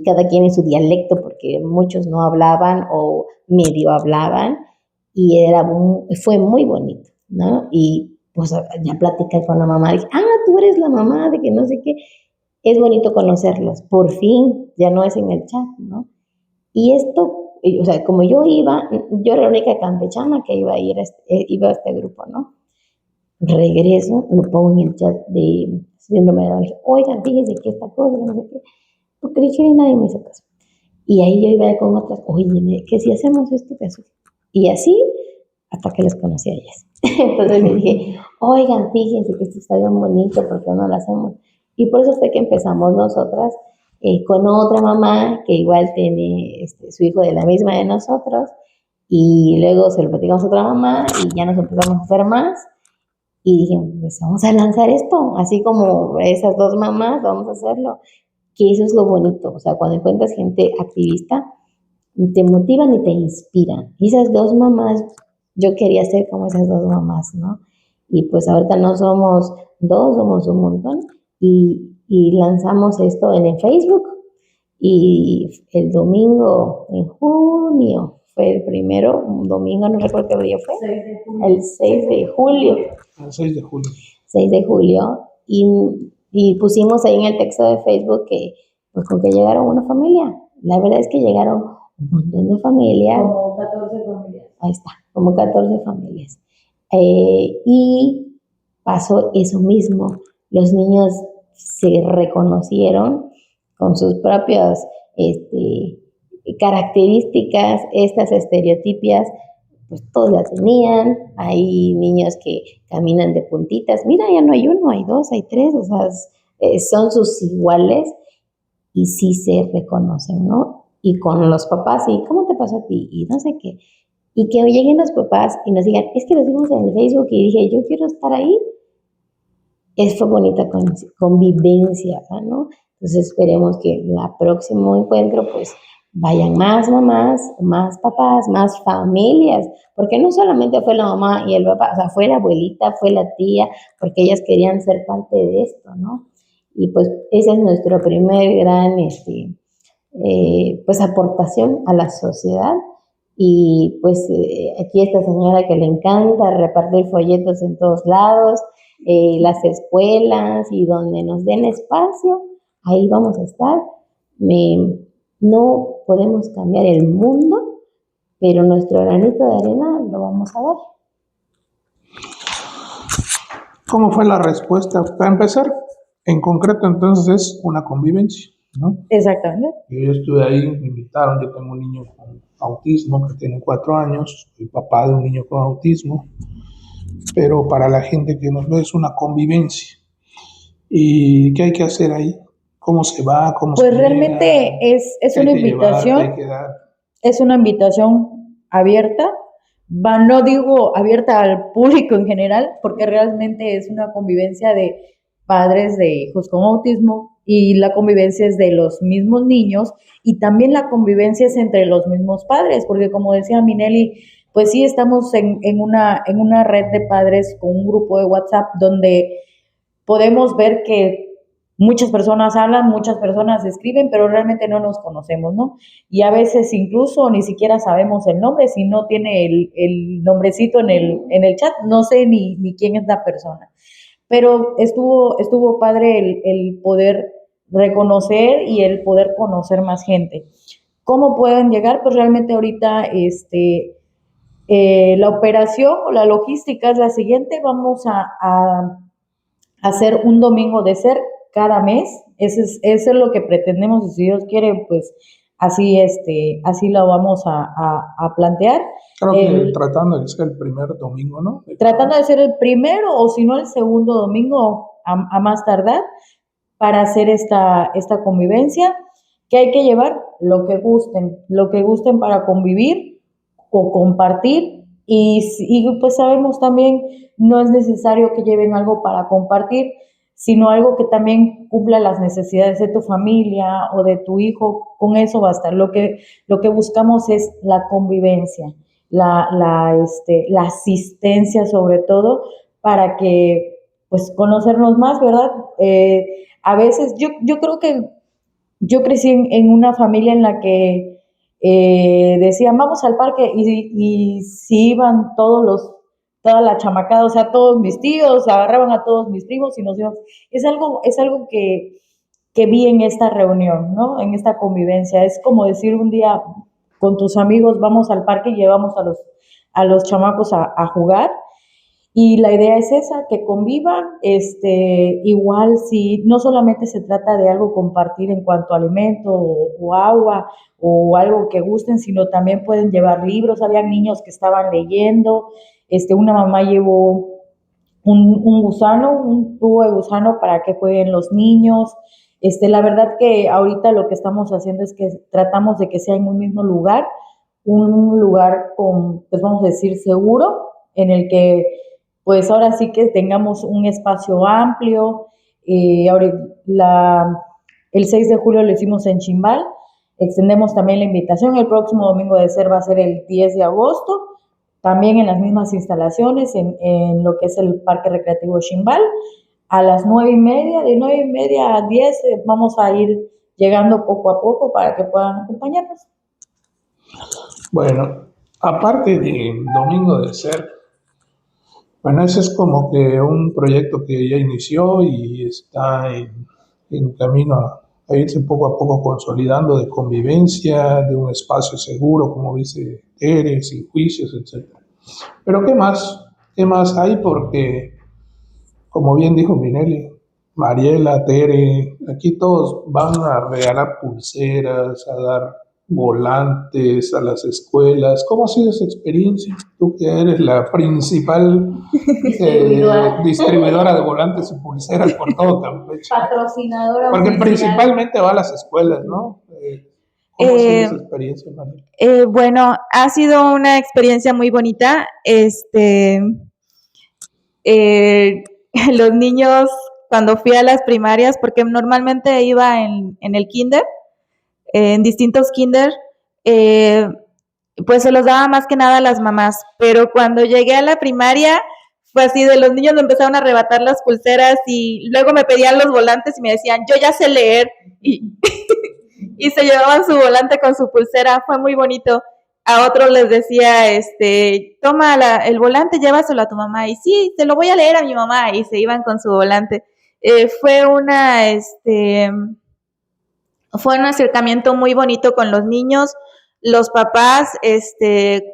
cada quien en su dialecto, porque muchos no hablaban o medio hablaban, y fue muy bonito, ¿no? Y pues ya platicé con la mamá, dije, tú eres la mamá de que no sé qué. Es bonito conocerlos, por fin, ya no es en el chat, ¿no? Y esto, o sea, como yo era la única campechana que iba a este grupo, ¿no? Regreso, lo pongo en el chat de síndrome de Down, dije, oigan, fíjense que esta cosa, no sé qué, porque dije, nadie me hizo caso. Y ahí yo iba con otras, oye, que si hacemos esto, que eso. Y así, hasta que les conocí a ellas. Entonces le dije, oigan, fíjense que esto está bien bonito, ¿por qué no lo hacemos? Y por eso fue que empezamos nosotras con otra mamá que igual tiene su hijo de la misma de nosotros, y luego se lo platicamos a otra mamá y ya nos empezamos a hacer más. Y dije, pues vamos a lanzar esto, así como esas dos mamás, vamos a hacerlo. Que eso es lo bonito, o sea, cuando encuentras gente activista, te motivan y te inspiran. Y esas dos mamás, yo quería ser como esas dos mamás, ¿no? Y pues ahorita no somos dos, somos un montón. Y lanzamos esto en el Facebook. Y el domingo en junio fue el primero, un domingo, no recuerdo qué día fue. El 6 de julio. El 6 de julio. 6 de julio. Y pusimos ahí en el texto de Facebook que, pues, con que llegaron una familia. La verdad es que llegaron un montón de familias. Como 14 familias. Ahí está, como 14 familias. Y pasó eso mismo. Los niños se reconocieron con sus propias características, estas estereotipias, pues todos las tenían. Hay niños que caminan de puntitas. Mira, ya no hay uno, hay dos, hay tres. O sea, son sus iguales y sí se reconocen, ¿no? Y con los papás, ¿y cómo te pasó a ti? Y no sé qué. Y que lleguen los papás y nos digan, es que los vimos en el Facebook y dije, yo quiero estar ahí. Fue bonita convivencia, ¿no? Entonces esperemos que en el próximo encuentro, pues, vayan más mamás, más papás, más familias, porque no solamente fue la mamá y el papá, o sea, fue la abuelita, fue la tía, porque ellas querían ser parte de esto, ¿no? Y pues ese es nuestro primer gran, pues, aportación a la sociedad. Y pues aquí esta señora que le encanta repartir folletos en todos lados, las escuelas y donde nos den espacio, ahí vamos a estar. No podemos cambiar el mundo, pero nuestro granito de arena lo vamos a dar. ¿Cómo fue la respuesta? Para empezar, en concreto entonces es una convivencia, ¿no? Exactamente. Yo estuve ahí, me invitaron, yo tengo un niño con autismo que tiene 4 años, soy papá de un niño con autismo, pero para la gente que nos ve es una convivencia. ¿Y qué hay que hacer ahí? ¿Cómo se va? ¿Cómo Pues se realmente llega? es ¿Qué hay una que llevar? ¿Qué invitación, hay que dar? es una invitación abierta. No digo abierta al público en general, porque realmente es una convivencia de padres de hijos con autismo y la convivencia es de los mismos niños y también la convivencia es entre los mismos padres, porque como decía Minelli, pues sí estamos en una red de padres con un grupo de WhatsApp donde podemos ver que muchas personas hablan, muchas personas escriben, pero realmente no nos conocemos, ¿no? Y a veces incluso ni siquiera sabemos el nombre, si no tiene el nombrecito en el chat, no sé ni quién es la persona. Pero estuvo padre el poder reconocer y el poder conocer más gente. ¿Cómo pueden llegar? Pues realmente ahorita la operación o la logística es la siguiente, vamos a hacer un domingo de ser cada mes. Eso es lo que pretendemos y si Dios quiere, pues así lo vamos a plantear. Creo que tratando de ser el primer domingo, ¿no? Tratando de ser el primero o si no el segundo domingo a más tardar para hacer esta convivencia. ¿Qué hay que llevar? Lo que gusten para convivir o compartir. Y pues sabemos también, no es necesario que lleven algo para compartir, sino algo que también cumpla las necesidades de tu familia o de tu hijo. Con eso basta. Lo que buscamos es la convivencia, la asistencia sobre todo, para que pues conocernos más, ¿verdad? A veces yo creo que yo crecí en una familia en la que decían, vamos al parque, y si iban toda la chamacada, o sea, todos mis tíos, agarraban a todos mis primos y nos íbamos. Es algo que vi en esta reunión, ¿no? En esta convivencia. Es como decir un día con tus amigos, vamos al parque y llevamos a los chamacos a jugar. Y la idea es esa, que convivan, igual si no solamente se trata de algo compartir en cuanto a alimento o agua o algo que gusten, sino también pueden llevar libros. Habían niños que estaban leyendo, una mamá llevó un tubo de gusano para que jueguen los niños. La verdad que ahorita lo que estamos haciendo es que tratamos de que sea en un mismo lugar, un lugar con, pues vamos a decir, seguro, en el que pues ahora sí que tengamos un espacio amplio. El 6 de julio lo hicimos en Chimbal, extendemos también la invitación, el próximo domingo de ser va a ser el 10 de agosto, también en las mismas instalaciones, en lo que es el Parque Recreativo Chimbal, a las 9:30, de 9:30 a 10 vamos a ir llegando poco a poco para que puedan acompañarnos. Bueno, aparte de Domingo de Ser, bueno, ese es como que un proyecto que ya inició y está en camino a irse poco a poco consolidando de convivencia, de un espacio seguro, como dice Tere, sin juicios, etc. Pero ¿qué más? ¿Qué más hay? Porque, como bien dijo Minelli, Mariela, Tere, aquí todos van a regalar pulseras, a dar volantes a las escuelas. ¿Cómo ha sido esa experiencia? Tú que eres la principal distribuidora de volantes y pulseras por todo Campeche. Patrocinadora Porque oficial. Principalmente va a las escuelas, ¿no? ¿Cómo ha sido esa experiencia, Mariela? Bueno, ha sido una experiencia muy bonita. Los niños, cuando fui a las primarias, porque normalmente iba en el kinder, en distintos kinder, pues se los daba más que nada a las mamás, pero cuando llegué a la primaria fue así, de los niños me empezaron a arrebatar las pulseras y luego me pedían los volantes y me decían, yo ya sé leer, y se llevaban su volante con su pulsera. Fue muy bonito. a otros les decía, toma el volante, llévaselo a tu mamá, y sí, te lo voy a leer a mi mamá, y se iban con su volante. Fue un acercamiento muy bonito con los niños. Los papás,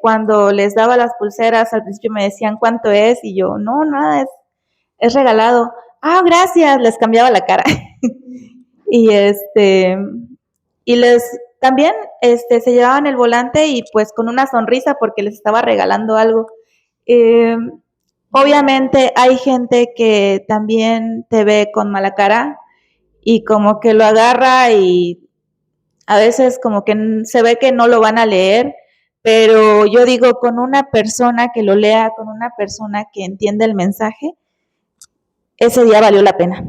cuando les daba las pulseras, al principio me decían cuánto es, y yo, no, nada, es regalado. Ah, gracias, les cambiaba la cara. y también se llevaban el volante y pues con una sonrisa porque les estaba regalando algo. Obviamente hay gente que también te ve con mala cara y como que lo agarra y a veces como que se ve que no lo van a leer, pero yo digo, con una persona que lo lea, con una persona que entiende el mensaje, ese día valió la pena.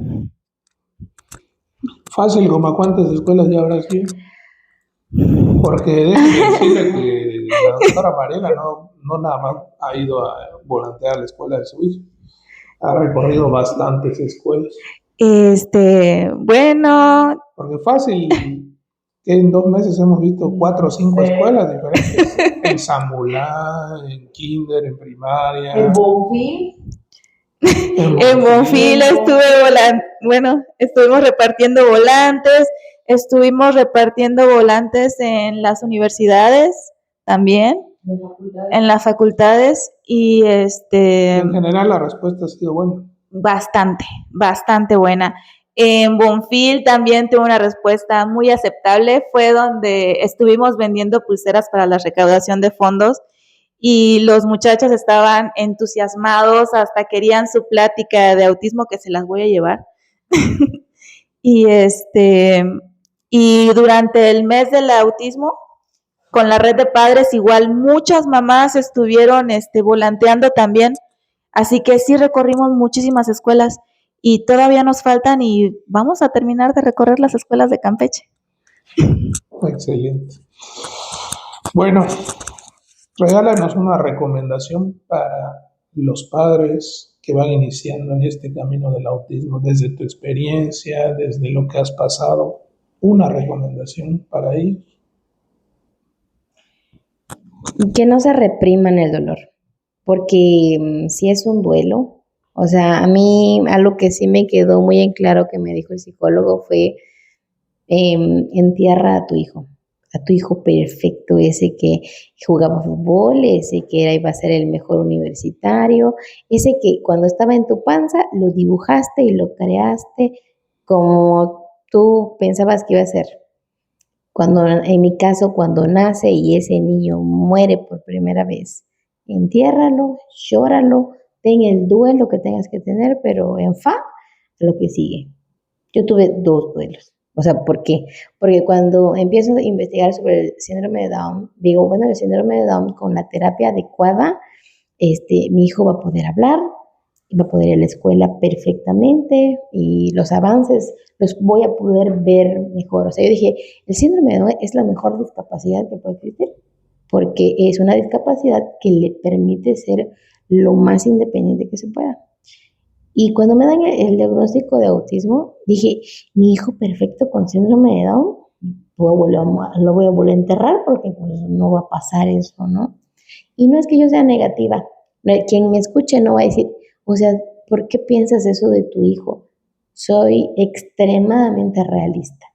Fácil, como a cuántas escuelas ya habrás ido. Porque déjeme decirle que la doctora Mariela no nada más ha ido a volantear a la escuela de su hijo, ha recorrido bastantes escuelas. Bueno. Porque fácil, que en 2 meses hemos visto 4 o 5 escuelas diferentes, en Zamulá, en kinder, en primaria. En Bonfil. En Bonfil estuvimos repartiendo volantes, estuvimos repartiendo volantes en las universidades también, en las facultades y En general la respuesta ha sido buena. Bastante buena. En Bonfil también tuve una respuesta muy aceptable, fue donde estuvimos vendiendo pulseras para la recaudación de fondos y los muchachos estaban entusiasmados, hasta querían su plática de autismo que se las voy a llevar. y durante el mes del autismo, con la red de padres, igual muchas mamás estuvieron volanteando también, así que sí recorrimos muchísimas escuelas y todavía nos faltan y vamos a terminar de recorrer las escuelas de Campeche. Excelente. Bueno, regálanos una recomendación para los padres que van iniciando en este camino del autismo, desde tu experiencia, desde lo que has pasado, una recomendación para ellos. Que no se repriman el dolor, porque si es un duelo, o sea, a mí algo que sí me quedó muy en claro que me dijo el psicólogo fue, entierra a tu hijo perfecto, ese que jugaba fútbol, ese que iba a ser el mejor universitario, ese que cuando estaba en tu panza lo dibujaste y lo creaste como tú pensabas que iba a ser. En mi caso, cuando nace y ese niño muere por primera vez, entiérralo, llóralo, ten el duelo que tengas que tener, pero lo que sigue. Yo tuve 2 duelos. O sea, ¿por qué? Porque cuando empiezo a investigar sobre el síndrome de Down, digo, bueno, el síndrome de Down con la terapia adecuada, mi hijo va a poder hablar, va a poder ir a la escuela perfectamente y los avances los voy a poder ver mejor. O sea, yo dije, el síndrome de Down es la mejor discapacidad que puede existir, porque es una discapacidad que le permite ser lo más independiente que se pueda. Y cuando me dan el diagnóstico de autismo, dije, mi hijo perfecto con síndrome de Down, lo voy a volver a enterrar porque pues, no va a pasar eso, ¿no? Y no es que yo sea negativa. Quien me escuche no va a decir, o sea, ¿por qué piensas eso de tu hijo? Soy extremadamente realista.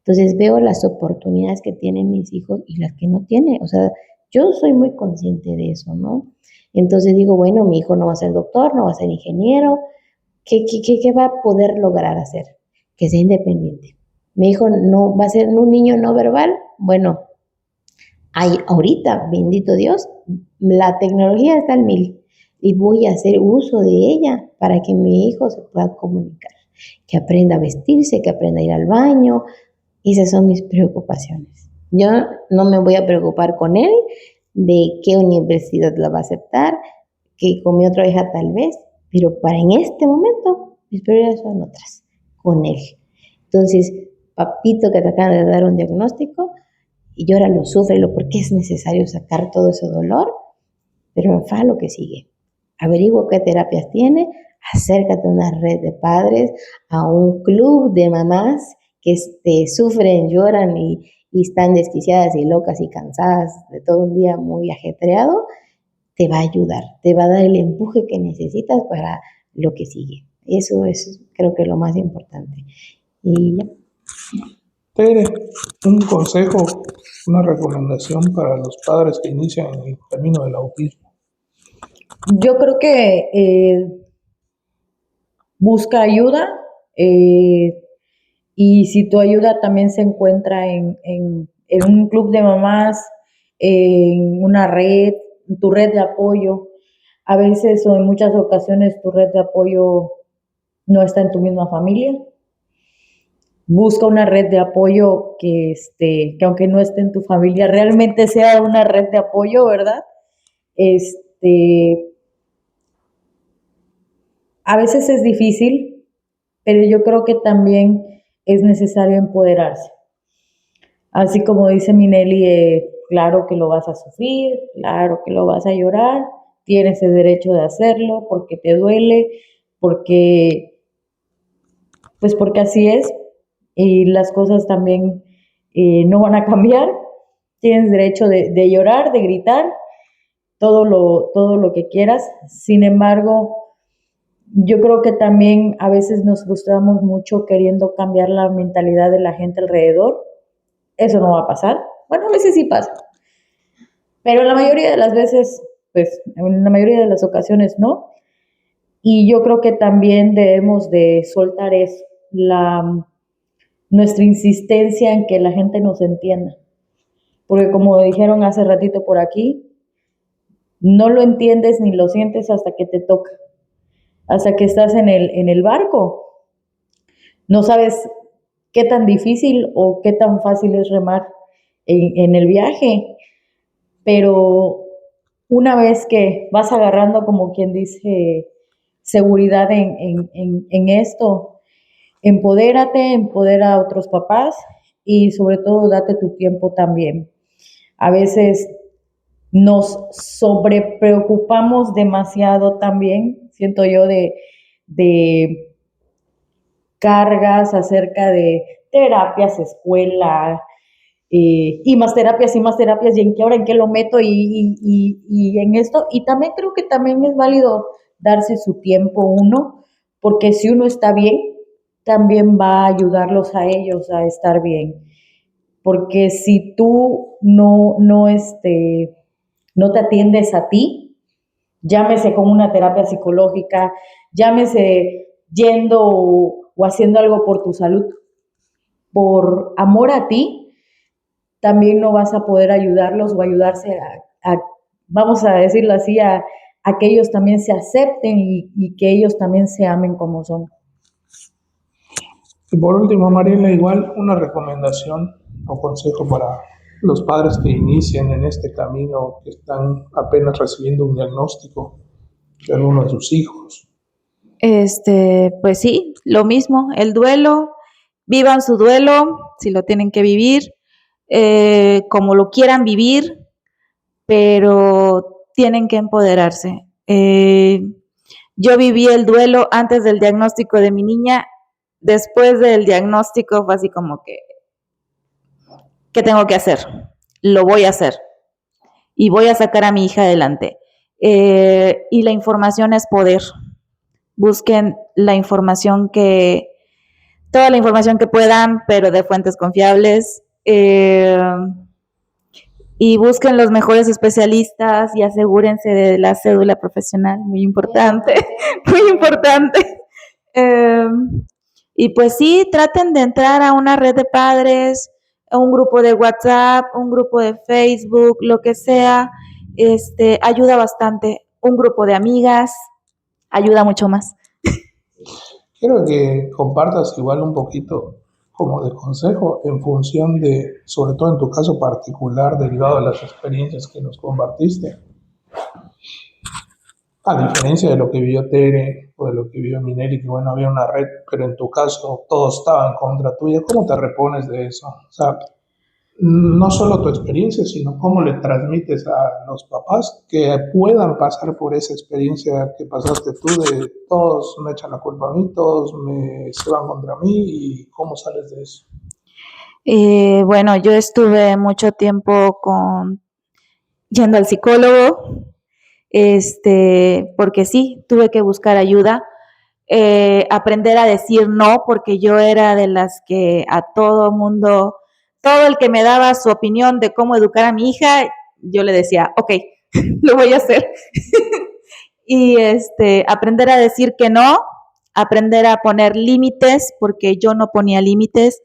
Entonces veo las oportunidades que tienen mis hijos y las que no tienen. O sea, yo soy muy consciente de eso, ¿no? Entonces digo, bueno, mi hijo no va a ser doctor, no va a ser ingeniero. ¿Qué va a poder lograr hacer? Que sea independiente. Mi hijo no va a ser un niño no verbal. Bueno, ahorita, bendito Dios, la tecnología está al 1000 y voy a hacer uso de ella para que mi hijo se pueda comunicar, que aprenda a vestirse, que aprenda a ir al baño. Esas son mis preocupaciones. Yo no me voy a preocupar con él de qué universidad la va a aceptar, que con mi otra hija tal vez, pero para en este momento mis prioridades son otras, con él. Entonces, papito que te acaban de dar un diagnóstico, y llóralo, súfrelo, porque es necesario sacar todo ese dolor, pero lo que sigue. Averigua qué terapias tiene, acércate a una red de padres, a un club de mamás que sufren, lloran y y están desquiciadas y locas y cansadas de todo un día muy ajetreado, te va a ayudar, te va a dar el empuje que necesitas para lo que sigue. Eso es, creo que, lo más importante. Y ya. Tere, un consejo, una recomendación para los padres que inician en el camino del autismo. Yo creo que busca ayuda, eh, y si tu ayuda también se encuentra en un club de mamás, en una red, en tu red de apoyo, a veces o en muchas ocasiones tu red de apoyo no está en tu misma familia. Busca una red de apoyo que aunque no esté en tu familia, realmente sea una red de apoyo, ¿verdad? Este, a veces es difícil, pero yo creo que también es necesario empoderarse. Así como dice Minelli, claro que lo vas a sufrir, claro que lo vas a llorar, tienes el derecho de hacerlo porque te duele, porque, pues porque así es, y las cosas también no van a cambiar. Tienes derecho de llorar, de gritar, todo lo que quieras. Sin embargo, yo creo que también a veces nos frustramos mucho queriendo cambiar la mentalidad de la gente alrededor. Eso no va a pasar. Bueno, a veces sí pasa, pero la mayoría de las veces, pues en la mayoría de las ocasiones no. Y yo creo que también debemos de soltar eso, nuestra insistencia en que la gente nos entienda. Porque como dijeron hace ratito por aquí, no lo entiendes ni lo sientes hasta que te toca, hasta que estás en el barco. No sabes qué tan difícil o qué tan fácil es remar en el viaje, pero una vez que vas agarrando, como quien dice, seguridad en esto, empodérate, empodera a otros papás y sobre todo date tu tiempo también. A veces nos sobrepreocupamos demasiado también, siento yo, de cargas acerca de terapias, escuela, y más terapias y más terapias, y en qué hora, en qué lo meto, y en esto. Y también creo que también es válido darse su tiempo uno, porque si uno está bien, también va a ayudarlos a ellos a estar bien. Porque si tú no te atiendes a ti, llámese con una terapia psicológica, llámese yendo o haciendo algo por tu salud, por amor a ti, también no vas a poder ayudarlos o ayudarse vamos a decirlo así, a que ellos también se acepten y que ellos también se amen como son. Y por último, Mariela, igual una recomendación o consejo para los padres que inician en este camino, que están apenas recibiendo un diagnóstico de alguno de sus hijos. Pues sí, lo mismo, el duelo, vivan su duelo, si lo tienen que vivir, como lo quieran vivir, pero tienen que empoderarse. Yo viví el duelo antes del diagnóstico de mi niña, después del diagnóstico fue así como que, ¿qué tengo que hacer? Lo voy a hacer y voy a sacar a mi hija adelante. Y la información es poder. Busquen toda la información que puedan, pero de fuentes confiables. Y busquen los mejores especialistas y asegúrense de la cédula profesional, muy importante, muy importante. Y pues sí, traten de entrar a una red de padres, a un grupo de WhatsApp, un grupo de Facebook, lo que sea, ayuda bastante. Un grupo de amigas ayuda mucho más. Quiero que compartas igual un poquito como de consejo en función de, sobre todo en tu caso particular, derivado de las experiencias que nos compartiste. A diferencia de lo que vio Tere o de lo que vio Minelli, que bueno, había una red, pero en tu caso todos estaban contra tuya, ¿cómo te repones de eso? O sea, no solo tu experiencia, sino cómo le transmites a los papás que puedan pasar por esa experiencia que pasaste tú, de todos me echan la culpa a mí, se van contra mí, y cómo sales de eso. Bueno, yo estuve mucho tiempo yendo al psicólogo, porque sí, tuve que buscar ayuda, aprender a decir no, porque yo era de las que a todo mundo, todo el que me daba su opinión de cómo educar a mi hija, yo le decía, ok, lo voy a hacer. Y aprender a decir que no, aprender a poner límites, porque yo no ponía límites.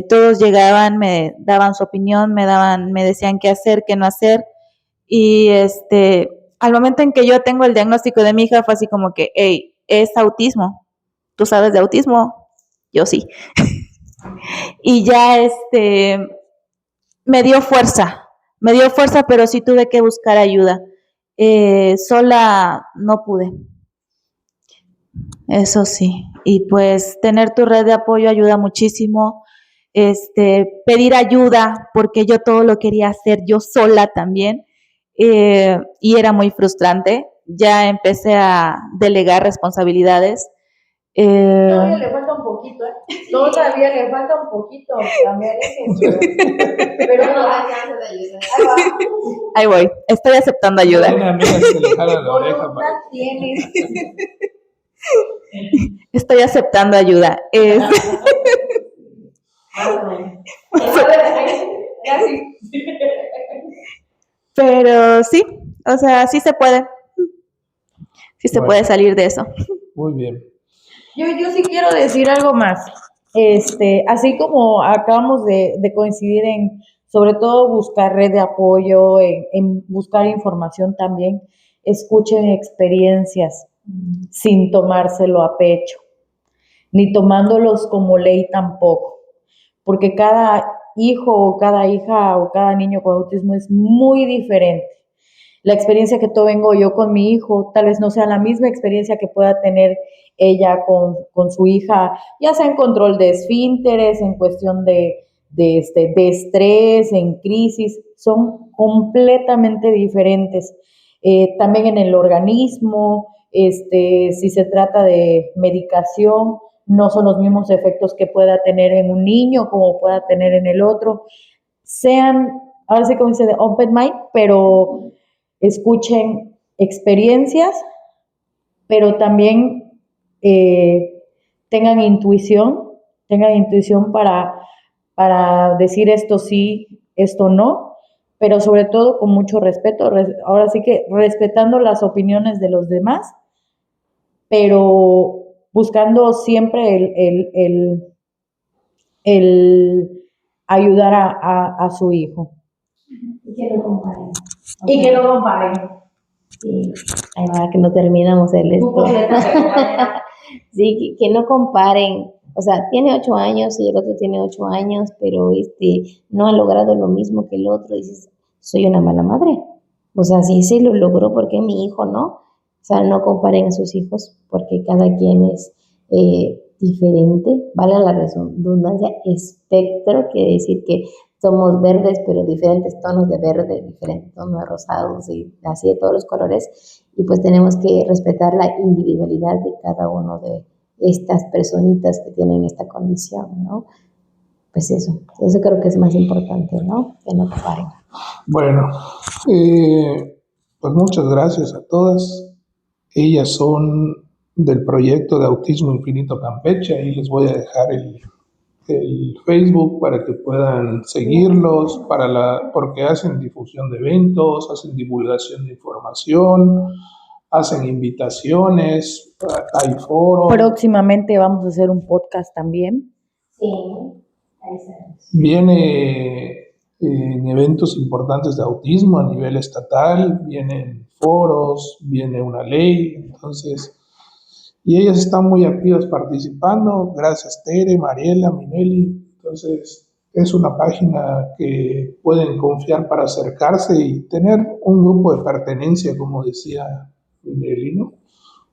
Todos llegaban, me daban su opinión, me decían qué hacer, qué no hacer. Y al momento en que yo tengo el diagnóstico de mi hija, fue así como que, hey, es autismo. ¿Tú sabes de autismo? Yo sí. Y ya me dio fuerza, pero sí tuve que buscar ayuda. Sola no pude. Eso sí. Y pues tener tu red de apoyo ayuda muchísimo. Pedir ayuda, porque yo todo lo quería hacer yo sola también. Y era muy frustrante. Ya empecé a delegar responsabilidades. Todavía le falta un poquito, ¿eh? Todavía le falta un poquito cambiar eso. Pero no hay chance de ayuda. Ahí voy. Estoy aceptando ayuda. Tiene amigas que le jalan la oreja para... Voluntad tienes. Estoy aceptando ayuda. Pero sí, o sea, sí se puede. Sí se puede salir de eso. Muy bien. Yo sí quiero decir algo más. Así como acabamos de coincidir en, sobre todo, buscar red de apoyo, en buscar información también, escuchen experiencias sin tomárselo a pecho, ni tomándolos como ley tampoco, porque cada hijo o cada hija o cada niño con autismo es muy diferente. La experiencia que tengo yo con mi hijo tal vez no sea la misma experiencia que pueda tener ella con su hija, ya sea en control de esfínteres, en cuestión de estrés, en crisis, son completamente diferentes. También en el organismo, si se trata de medicación, no son los mismos efectos que pueda tener en un niño como pueda tener en el otro. Sean, ahora sí como dice, de open mind, pero escuchen experiencias, pero también tengan intuición para decir esto sí, esto no, pero sobre todo con mucho respeto, ahora sí que respetando las opiniones de los demás, pero buscando siempre el ayudar a su hijo. Y que no comparen. Y que no comparen. Sí, ahí va, que no terminamos el esto. Sí, que no comparen. O sea, tiene 8 años y el otro tiene 8 años, pero no ha logrado lo mismo que el otro. Dices, soy una mala madre. O sea, sí se lo logró, porque mi hijo no. O sea, no comparen a sus hijos, porque cada quien es diferente. Vale la redundancia, espectro, quiere decir que somos verdes, pero diferentes tonos de verde, diferentes tonos de rosados y así de todos los colores. Y pues tenemos que respetar la individualidad de cada uno de estas personitas que tienen esta condición, ¿no? Pues eso creo que es más importante, ¿no? Que no comparen. Bueno, pues muchas gracias a todas. Ellas son del proyecto de Autismo Infinito Campeche. Ahí les voy a dejar el Facebook para que puedan seguirlos, porque hacen difusión de eventos, hacen divulgación de información, hacen invitaciones, hay foros. Próximamente vamos a hacer un podcast también. Sí, ahí sabemos. Viene en eventos importantes de autismo a nivel estatal, vienen foros, viene una ley, entonces, y ellas están muy activas participando, gracias Tere, Mariela, Minelli, entonces es una página que pueden confiar para acercarse y tener un grupo de pertenencia, como decía Minelli, ¿no?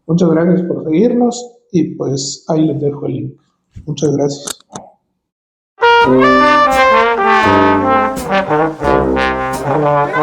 Muchas gracias por seguirnos y pues ahí les dejo el link. Muchas gracias. Thank you.